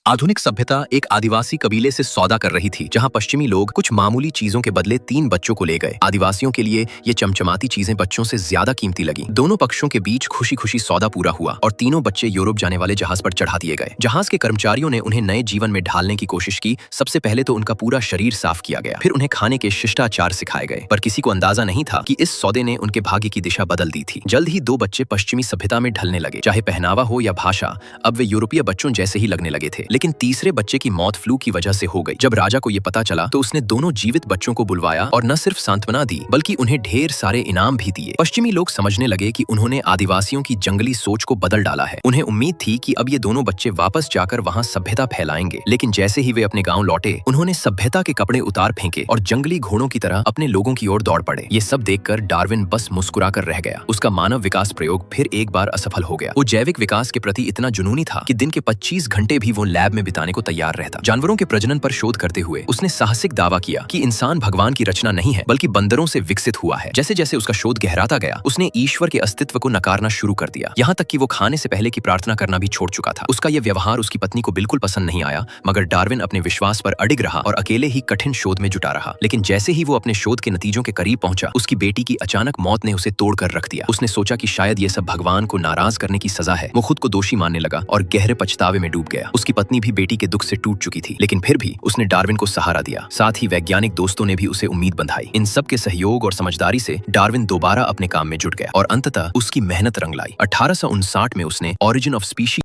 आधुनिक सभ्यता एक आदिवासी कबीले से सौदा कर रही थी, जहां पश्चिमी लोग कुछ मामूली चीजों के बदले 3 बच्चों को ले गए। आदिवासियों के लिए ये चमचमाती चीजें बच्चों से ज्यादा कीमती लगी। दोनों पक्षों के बीच खुशी खुशी सौदा पूरा हुआ और तीनों बच्चे यूरोप जाने वाले जहाज पर चढ़ा दिए गए। जहाज के कर्मचारियों ने उन्हें नए जीवन में ढालने की कोशिश की। सबसे पहले तो उनका पूरा शरीर साफ किया गया, फिर उन्हें खाने के शिष्टाचार सिखाए गए। पर किसी को अंदाजा नहीं था कि इस सौदे ने उनके भाग्य की दिशा बदल दी थी। जल्द ही 2 बच्चे पश्चिमी सभ्यता में ढलने लगे। चाहे पहनावा हो या भाषा, अब वे यूरोपीय बच्चों जैसे ही लगने लगे थे। लेकिन तीसरे बच्चे की मौत फ्लू की वजह से हो गई। जब राजा को ये पता चला तो उसने दोनों जीवित बच्चों को बुलवाया और न सिर्फ सांत्वना दी बल्कि उन्हें ढेर सारे इनाम भी दिए। पश्चिमी लोग समझने लगे कि उन्होंने आदिवासियों की जंगली सोच को बदल डाला है। उन्हें उम्मीद थी कि अब ये दोनों बच्चे वापस जाकर वहां सभ्यता फैलाएंगे। लेकिन जैसे ही वे अपने गांव लौटे, उन्होंने सभ्यता के कपड़े उतार फेंके और जंगली घोड़ों की तरह अपने लोगों की ओर दौड़ पड़े। ये सब देखकर डार्विन बस मुस्कुराकर रह गया। उसका मानव विकास प्रयोग फिर एक बार असफल हो गया। वो जैविक विकास के प्रति इतना जुनूनी था कि दिन के 25 घंटे भी वो लैब में बिताने को तैयार रहता। जानवरों के प्रजनन पर शोध करते हुए उसने साहसिक दावा किया कि इंसान भगवान की रचना नहीं है बल्कि बंदरों से विकसित हुआ है। जैसे जैसे उसका शोध गहराता गया, उसने ईश्वर के अस्तित्व को नकारना शुरू कर दिया। यहाँ तक कि वो खाने से पहले की प्रार्थना करना भी छोड़ चुका था। उसका यह व्यवहार उसकी पत्नी को बिल्कुल पसंद नहीं आया, मगर डार्विन अपने विश्वास पर अडिग रहा और अकेले ही कठिन शोध में जुटा रहा। लेकिन जैसे ही वो अपने शोध के नतीजों के करीब पहुंचा, उसकी बेटी की अचानक मौत ने उसे तोड़कर रख दिया। उसने सोचा कि शायद ये सब भगवान को नाराज करने की सजा है। वो खुद को दोषी मानने लगा और गहरे पछतावे में डूब गया। उसकी पत्नी भी बेटी के दुख से टूट चुकी थी, लेकिन फिर भी उसने डार्विन को सहारा दिया। साथ ही वैज्ञानिक दोस्तों ने भी उसे उम्मीद बंधाई। इन सब के सहयोग और समझदारी से डार्विन दोबारा अपने काम में जुट गया और अंततः उसकी मेहनत रंग लाई। 1859 में उसने ओरिजिन ऑफ स्पीशीज